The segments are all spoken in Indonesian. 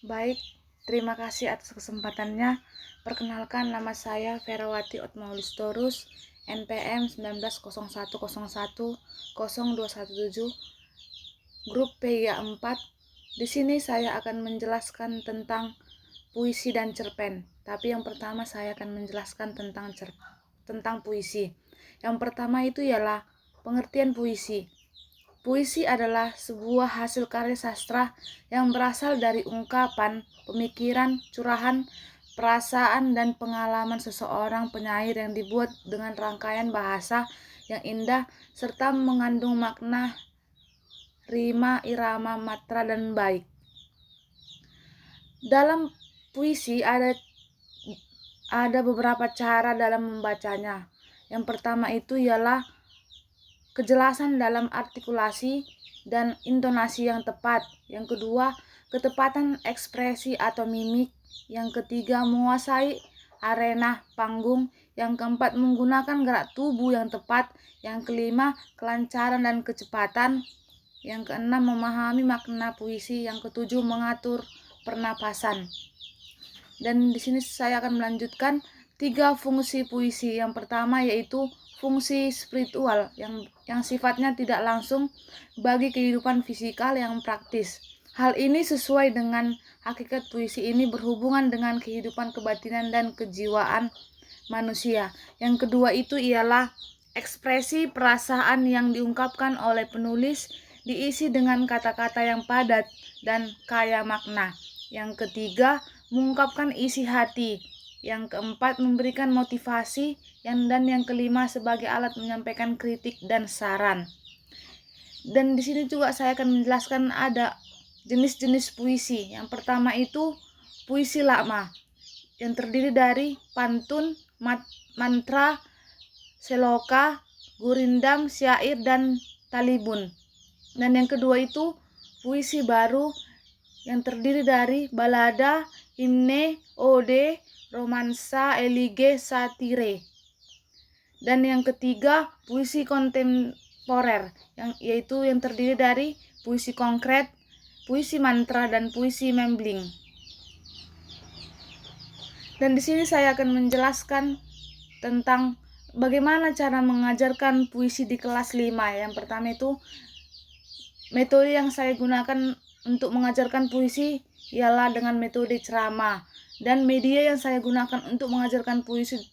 Baik, terima kasih atas kesempatannya. Perkenalkan, nama saya Ferawati Otmaulistorus, NPM 1901010217, grup PIA 4. Di sini saya akan menjelaskan tentang puisi dan cerpen. Tapi yang pertama saya akan menjelaskan tentang puisi. Yang pertama itu ialah pengertian puisi. Puisi adalah sebuah hasil karya sastra yang berasal dari ungkapan, pemikiran, curahan, perasaan, dan pengalaman seseorang penyair yang dibuat dengan rangkaian bahasa yang indah serta mengandung makna, rima, irama, matra, dan bait. Dalam puisi ada beberapa cara dalam membacanya. Yang pertama itu ialah kejelasan dalam artikulasi dan intonasi yang tepat. Yang kedua, ketepatan ekspresi atau mimik. Yang ketiga, menguasai arena panggung. Yang keempat, menggunakan gerak tubuh yang tepat. Yang kelima, kelancaran dan kecepatan. Yang keenam, memahami makna puisi. Yang ketujuh, mengatur pernapasan. Dan di sini saya akan melanjutkan 3 fungsi puisi. Yang pertama yaitu fungsi spiritual yang sifatnya tidak langsung bagi kehidupan fisikal yang praktis. Hal ini sesuai dengan hakikat puisi ini berhubungan dengan kehidupan kebatinan dan kejiwaan manusia. Yang kedua itu ialah ekspresi perasaan yang diungkapkan oleh penulis diisi dengan kata-kata yang padat dan kaya makna. Yang ketiga, mengungkapkan isi hati. Yang keempat, memberikan motivasi. Dan yang kelima, sebagai alat menyampaikan kritik dan saran. Dan di sini juga saya akan menjelaskan ada jenis-jenis puisi. Yang pertama itu puisi lama, yang terdiri dari pantun, mantra, seloka, gurindam, syair, dan talibun. Dan yang kedua itu puisi baru, yang terdiri dari balada, himne, ode, romansa, elige, satire. Dan yang ketiga puisi kontemporer, yaitu yang terdiri dari puisi konkret, puisi mantra, dan puisi membling. Dan di sini saya akan menjelaskan tentang bagaimana cara mengajarkan puisi di kelas 5. Yang pertama itu metode yang saya gunakan untuk mengajarkan puisi ialah dengan metode ceramah, dan media yang saya gunakan untuk mengajarkan puisi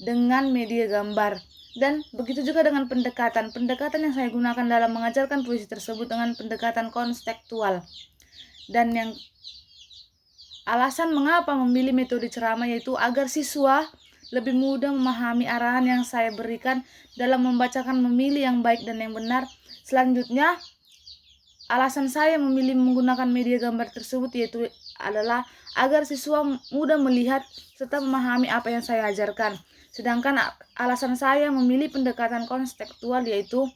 dengan media gambar. Dan begitu juga dengan pendekatan yang saya gunakan dalam mengajarkan puisi tersebut dengan pendekatan konstekstual. Dan yang alasan mengapa memilih metode ceramah yaitu agar siswa lebih mudah memahami arahan yang saya berikan dalam membacakan, memilih yang baik dan yang benar. Selanjutnya, alasan saya memilih menggunakan media gambar tersebut yaitu adalah agar siswa mudah melihat serta memahami apa yang saya ajarkan. Sedangkan alasan saya memilih pendekatan konstekstual yaitu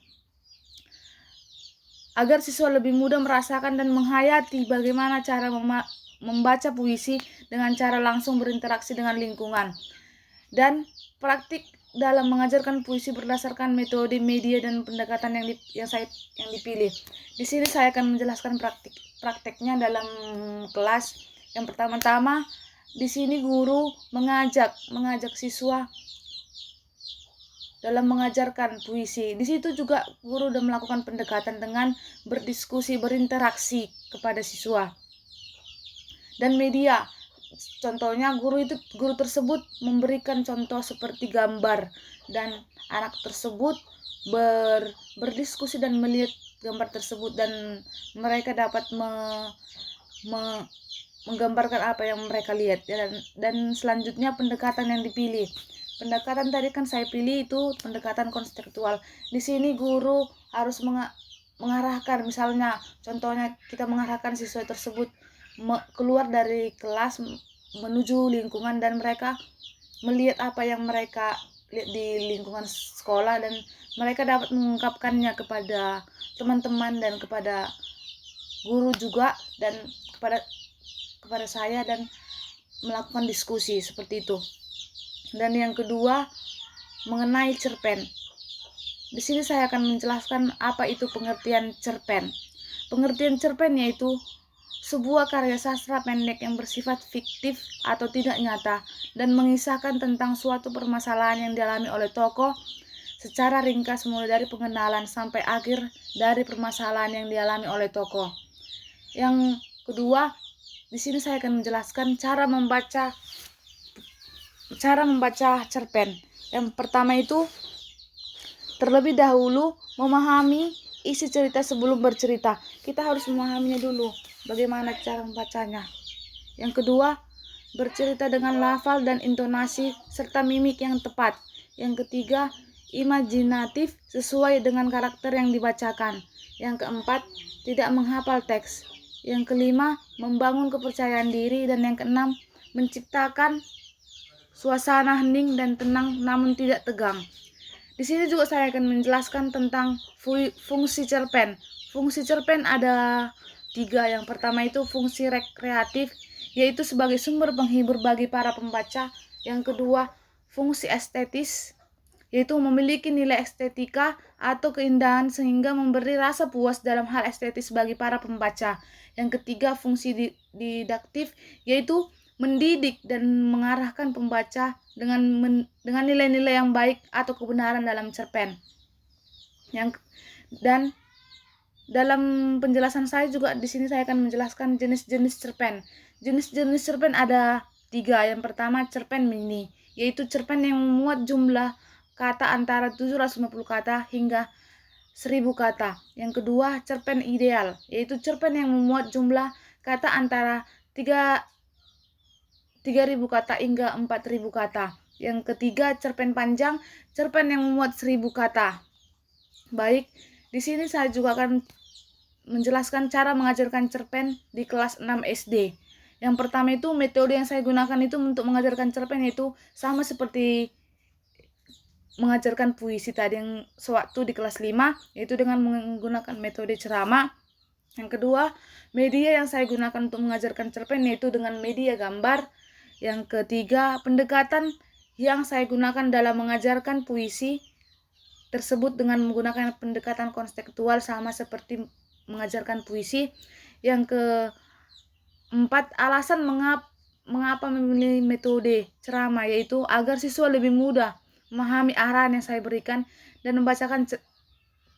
agar siswa lebih mudah merasakan dan menghayati bagaimana cara membaca puisi dengan cara langsung berinteraksi dengan lingkungan. Dan praktik dalam mengajarkan puisi berdasarkan metode, media, dan pendekatan yang dipilih. Di sini saya akan menjelaskan prakteknya dalam kelas. Yang pertama-tama, di sini guru mengajak siswa dalam mengajarkan puisi. Di situ juga guru sudah melakukan pendekatan dengan berdiskusi, berinteraksi kepada siswa. Dan media, contohnya guru tersebut memberikan contoh seperti gambar, dan anak tersebut berdiskusi dan melihat gambar tersebut, dan mereka dapat menggambarkan apa yang mereka lihat. Dan selanjutnya pendekatan yang dipilih. Pendekatan tadi kan saya pilih itu pendekatan konstekstual. Di sini guru harus mengarahkan, misalnya contohnya kita mengarahkan siswa tersebut keluar dari kelas menuju lingkungan, dan mereka melihat apa yang mereka lihat di lingkungan sekolah, dan mereka dapat mengungkapkannya kepada teman-teman dan kepada guru juga, dan kepada saya, dan melakukan diskusi seperti itu. Dan yang kedua, mengenai cerpen. Di sini saya akan menjelaskan apa itu pengertian cerpen. Pengertian cerpen yaitu sebuah karya sastra pendek yang bersifat fiktif atau tidak nyata dan mengisahkan tentang suatu permasalahan yang dialami oleh tokoh secara ringkas mulai dari pengenalan sampai akhir dari permasalahan yang dialami oleh tokoh. Yang kedua, di sini saya akan menjelaskan cara membaca cerpen. Yang pertama itu, terlebih dahulu memahami isi cerita sebelum bercerita. Kita harus memahaminya dulu, bagaimana cara membacanya. Yang kedua, bercerita dengan lafal dan intonasi serta mimik yang tepat. Yang ketiga, imajinatif sesuai dengan karakter yang dibacakan. Yang keempat, tidak menghafal teks. Yang kelima, membangun kepercayaan diri. Dan yang keenam, menciptakan suasana hening dan tenang namun tidak tegang. Di sini juga saya akan menjelaskan tentang fungsi cerpen. Fungsi cerpen ada 3. Yang pertama itu fungsi rekreatif, yaitu sebagai sumber penghibur bagi para pembaca. Yang kedua, fungsi estetis, yaitu memiliki nilai estetika atau keindahan sehingga memberi rasa puas dalam hal estetis bagi para pembaca. Yang ketiga, fungsi didaktif, yaitu mendidik dan mengarahkan pembaca dengan nilai-nilai yang baik atau kebenaran dalam cerpen. Dan dalam penjelasan saya juga di sini saya akan menjelaskan jenis-jenis cerpen. Jenis-jenis cerpen ada 3. Yang pertama, cerpen mini, yaitu cerpen yang memuat jumlah kata antara 750 kata hingga 1000 kata. Yang kedua, cerpen ideal, yaitu cerpen yang memuat jumlah kata antara 3.000 kata hingga 4.000 kata. Yang ketiga, cerpen panjang, cerpen yang memuat 1.000 kata. Baik, di sini saya juga akan menjelaskan cara mengajarkan cerpen di kelas 6 SD. Yang pertama itu, metode yang saya gunakan itu untuk mengajarkan cerpen itu sama seperti mengajarkan puisi tadi yang sewaktu di kelas 5, yaitu dengan menggunakan metode ceramah. Yang kedua, media yang saya gunakan untuk mengajarkan cerpen yaitu dengan media gambar. Yang ketiga, pendekatan yang saya gunakan dalam mengajarkan puisi tersebut dengan menggunakan pendekatan konseptual sama seperti mengajarkan puisi. Yang keempat, alasan mengapa memilih metode ceramah, yaitu agar siswa lebih mudah memahami arahan yang saya berikan dan membacakan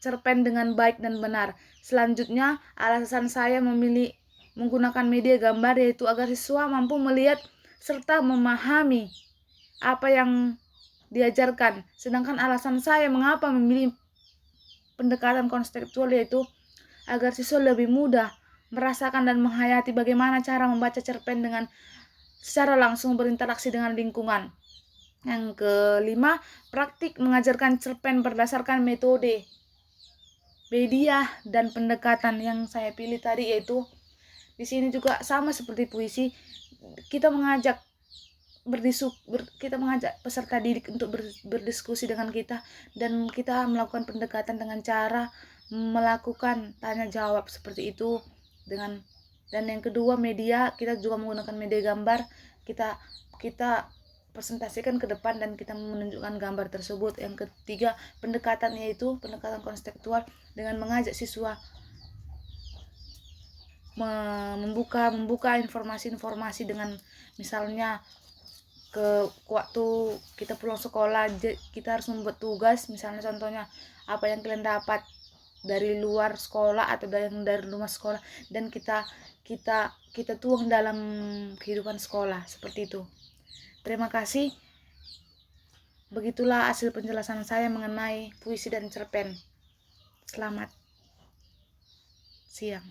cerpen dengan baik dan benar. Selanjutnya, alasan saya memilih menggunakan media gambar yaitu agar siswa mampu melihat serta memahami apa yang diajarkan. Sedangkan alasan saya mengapa memilih pendekatan konseptual yaitu agar siswa lebih mudah merasakan dan menghayati bagaimana cara membaca cerpen dengan secara langsung berinteraksi dengan lingkungan. Yang kelima, praktik mengajarkan cerpen berdasarkan metode, media, dan pendekatan yang saya pilih tadi yaitu di sini juga sama seperti puisi, kita mengajak peserta didik untuk berdiskusi dengan kita dan kita melakukan pendekatan dengan cara melakukan tanya jawab seperti itu dan yang kedua, media, kita juga menggunakan media gambar, kita presentasikan ke depan dan kita menunjukkan gambar tersebut. Yang ketiga, pendekatan yaitu pendekatan konseptual dengan mengajak siswa membuka informasi-informasi dengan misalnya waktu kita pulang sekolah kita harus membuat tugas, misalnya contohnya apa yang kalian dapat dari luar sekolah atau dari rumah sekolah dan kita tuang dalam kehidupan sekolah seperti itu. Terima kasih. Begitulah hasil penjelasan saya mengenai puisi dan cerpen. Selamat siang.